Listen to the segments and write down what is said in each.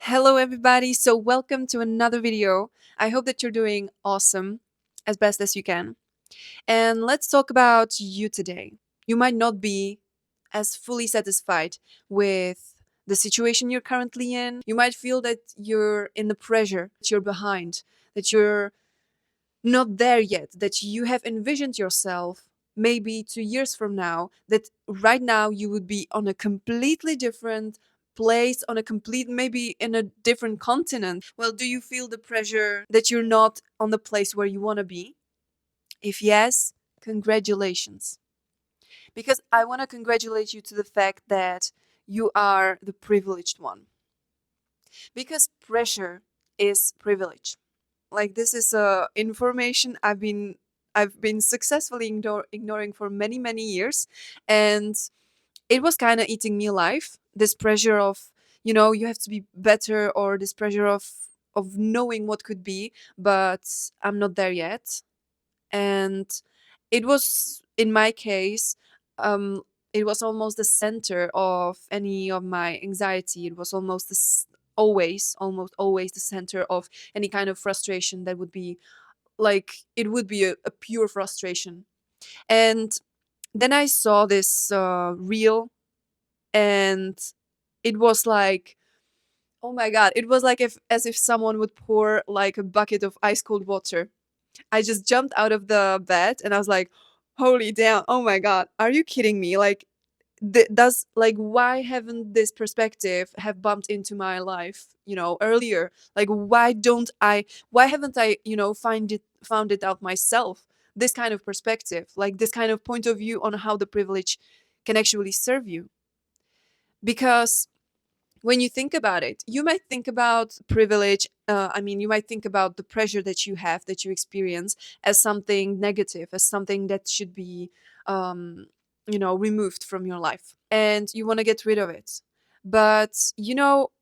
Hello, everybody. So, welcome to another video. I hope that you're doing awesome as best as you can. And let's talk about you today. You might not be as fully satisfied with the situation you're currently in. You might feel that you're in the pressure, that you're behind, that you're not there yet, that you have envisioned yourself maybe 2 years from now, that right now you would be on a completely different place, on a complete, maybe in a different continent. Well, do you feel the pressure that you're not on the place where you want to be? If yes, congratulations. Because I want to congratulate you to the fact that you are the privileged one. Because pressure is privilege. Like this is information I've been successfully ignoring for many years, and it was kind of eating me alive. This pressure of you have to be better, or this pressure of knowing what could be, but I'm not there yet. And it was, in my case, um it was almost the center of any of my anxiety. It was almost almost always the center of any kind of frustration that would be like, it would be a pure frustration. And then I saw this reel, and it was like, oh my god, it was like, if as if someone would pour like a bucket of ice cold water. I just jumped out of the bed and I was like, holy damn, oh my god, are you kidding me? Like, does, like, why haven't this perspective have bumped into my life, earlier? Like, why haven't I, found it out myself? This kind of perspective, like this kind of point of view on how the privilege can actually serve you. Because when you think about it, you might think about privilege. You might think about the pressure that you have, that you experience, as something negative, as something that should be, removed from your life, and you want to get rid of it. But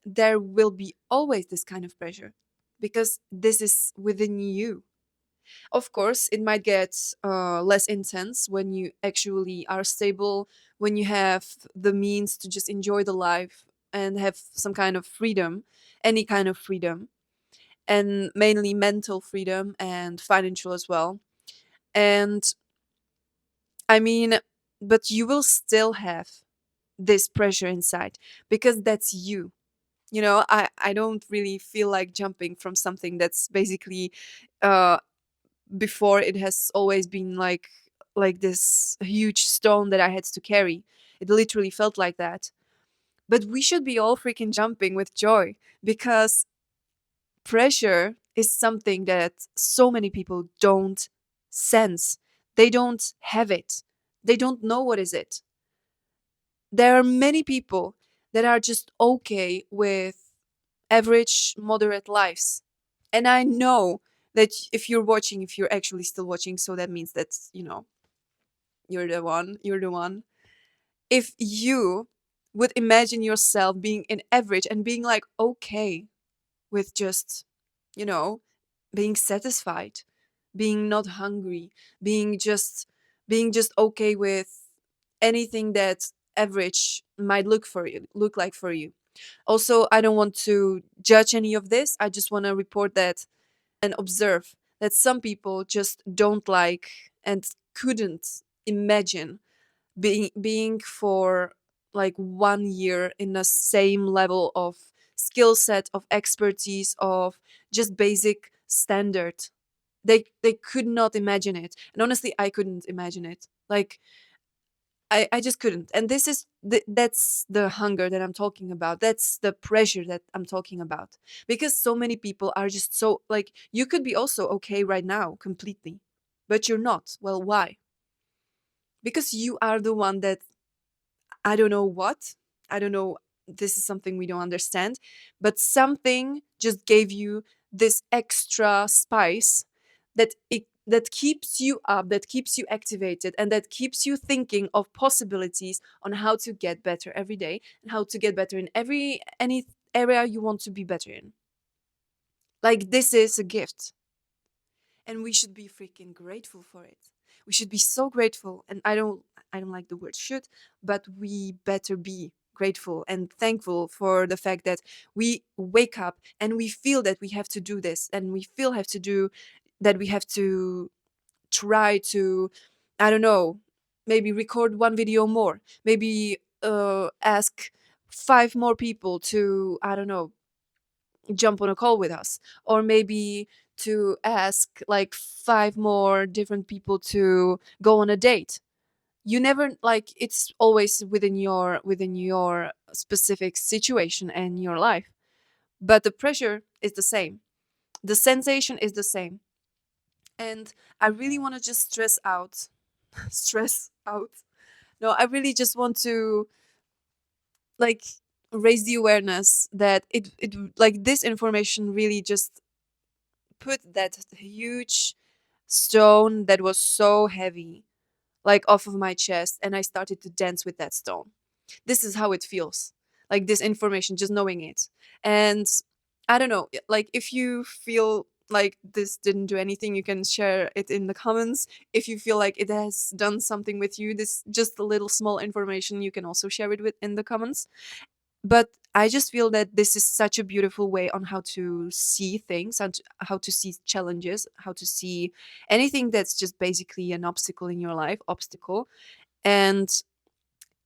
there will be always this kind of pressure, because this is within you. Of course, it might get less intense when you actually are stable, when you have the means to just enjoy the life and have some kind of freedom, any kind of freedom, and mainly mental freedom and financial as well. And I mean, but you will still have this pressure inside, because that's you. I don't really feel like jumping from something that's basically, uh, before, it has always been like this huge stone that I had to carry. It literally felt like that. But we should be all freaking jumping with joy, because pressure is something that so many people don't sense. They don't have it. They don't know what is it. There are many people that are just okay with average, moderate lives. And I know that if you're watching, if you're actually still watching, so that means that, you're the one. If you would imagine yourself being in average and being like okay with just, you know, being satisfied, being not hungry, being just being just okay with anything that average might look like for you. Also, I don't want to judge any of this. I just want to report that and observe that some people just don't like and couldn't imagine being for like 1 year in the same level of skill set, of expertise, of just basic standard. They could not imagine it, and honestly I couldn't imagine it. Like, I just couldn't. And that's the hunger that I'm talking about. That's the pressure that I'm talking about. Because so many people are just so, like, you could be also okay right now completely, but you're not. Well, why? Because you are the one that, I don't know what, I don't know, this is something we don't understand, but something just gave you this extra spice that keeps you up, that keeps you activated, and that keeps you thinking of possibilities on how to get better every day, and how to get better in any area you want to be better in. Like, this is a gift, and we should be freaking grateful for it. We should be so grateful, and I don't like the word should, but we better be grateful and thankful for the fact that we wake up and we feel that we have to do this, and we feel have to do that, we have to try to, I don't know, maybe record one video more, maybe ask 5 more people to, I don't know, jump on a call with us, or maybe to ask like 5 more different people to go on a date. You never, like, it's always within your specific situation and your life, but the pressure is the same, the sensation is the same. And I really want to just stress out stress out no, I really just want to, like, raise the awareness that it like this information really just put that huge stone that was so heavy, like, off of my chest, and I started to dance with that stone. This is how it feels, like, this information, just knowing it. And I don't know, like, if you feel like this didn't do anything, you can share it in the comments. If you feel like it has done something with you, this just a little small information, you can also share it with in the comments. But I just feel that this is such a beautiful way on how to see things, and how to see challenges, how to see anything that's just basically an obstacle in your life, obstacle. And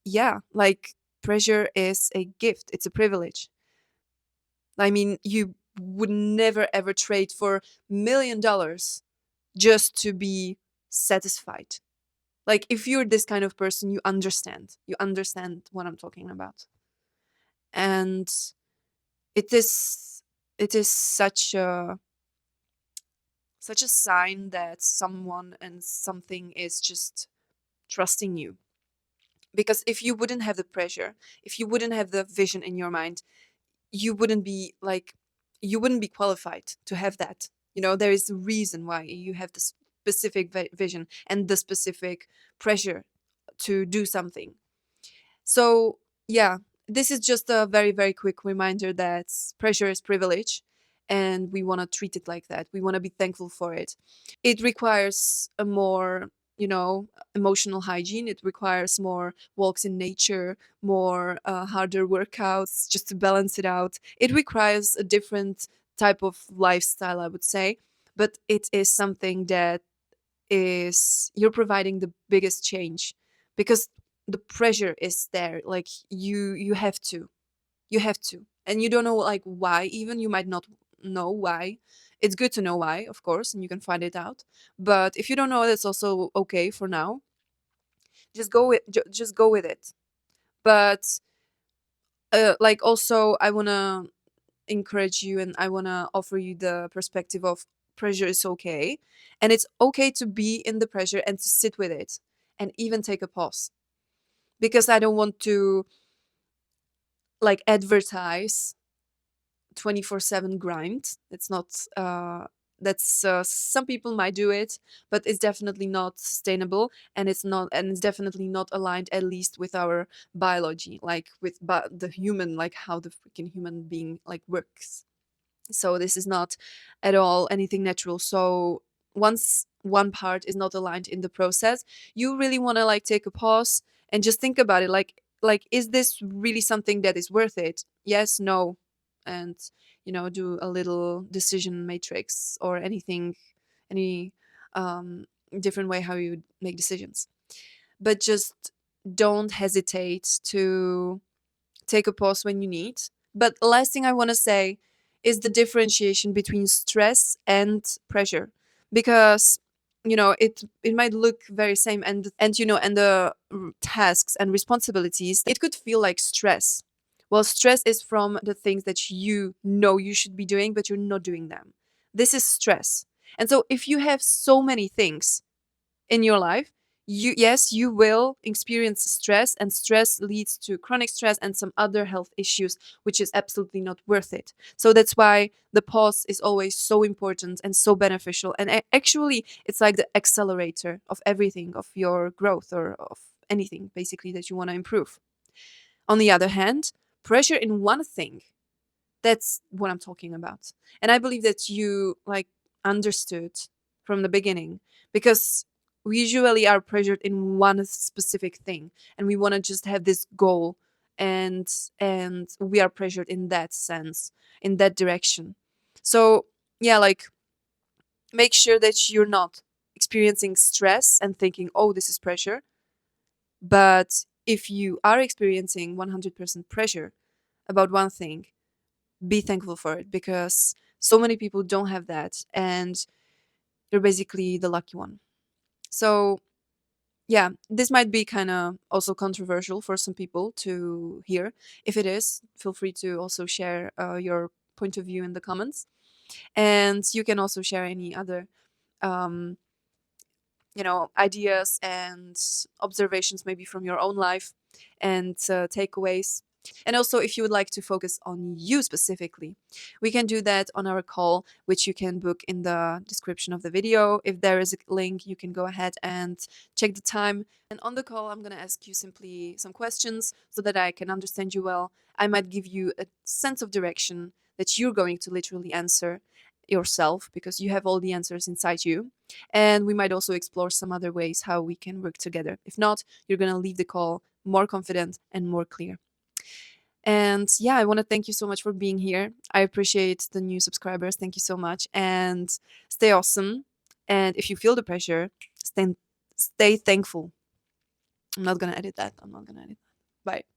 yeah, like, pressure is a gift, it's a privilege. I mean, you would never ever trade for $1 million just to be satisfied. Like, if you're this kind of person, you understand what I'm talking about. And it is it is such a sign that someone and something is just trusting you. Because if you wouldn't have the pressure, if you wouldn't have the vision in your mind, you wouldn't be like, you wouldn't be qualified to have that. There is a reason why you have the specific vision and the specific pressure to do something. So, yeah, this is just a very, very quick reminder that pressure is privilege, and we want to treat it like that. We want to be thankful for it. It requires a more, emotional hygiene. It requires more walks in nature, more harder workouts just to balance it out. It requires a different type of lifestyle, I would say. But it is something that is, you're providing the biggest change, because the pressure is there. Like, you have to, and you don't know, like, why. Even you might not know why. It's good to know why, of course, and you can find it out. But if you don't know, that's also okay for now. Just go with it. But like, also, I want to encourage you, and I want to offer you the perspective of pressure is okay, and it's okay to be in the pressure and to sit with it, and even take a pause. Because I don't want to, like, advertise 24/7 grind. It's not that's some people might do it, but it's definitely not sustainable, and it's definitely not aligned, at least with our biology, like with the human, like how the freaking human being, like, works. So this is not at all anything natural. So once one part is not aligned in the process, you really want to, like, take a pause and just think about it, like, is this really something that is worth it? Yes, no. And do a little decision matrix, or any um different way how you make decisions. But just don't hesitate to take a pause when you need. But the last thing I want to say is the differentiation between stress and pressure, because it might look very same, and the tasks and responsibilities, it could feel like stress. Well, stress is from the things that you know you should be doing, but you're not doing them. This is stress. And so if you have so many things in your life, you will experience stress, and stress leads to chronic stress and some other health issues, which is absolutely not worth it. So that's why the pause is always so important and so beneficial, and actually it's like the accelerator of everything, of your growth, or of anything basically that you want to improve. On the other hand, pressure in one thing, that's what I'm talking about. And I believe that you, like, understood from the beginning, because we usually are pressured in one specific thing, and we want to just have this goal, and we are pressured in that sense, in that direction. So yeah, like, make sure that you're not experiencing stress and thinking, oh, this is pressure. But if you are experiencing 100% pressure about one thing, be thankful for it, because so many people don't have that, and you're basically the lucky one. So yeah, this might be kind of also controversial for some people to hear. If it is, feel free to also share your point of view in the comments, and you can also share any other um, ideas and observations maybe from your own life, and takeaways. And also, if you would like to focus on you specifically, we can do that on our call, which you can book in the description of the video. If there is a link, you can go ahead and check the time. And on the call, I'm going to ask you simply some questions so that I can understand you well. I might give you a sense of direction that you're going to literally answer yourself, because you have all the answers inside you. And we might also explore some other ways how we can work together. If not, you're going to leave the call more confident and more clear. And yeah, I want to thank you so much for being here. I appreciate the new subscribers. Thank you so much. And stay awesome. And if you feel the pressure, stay thankful. I'm not going to edit that. I'm not going to edit that. Bye.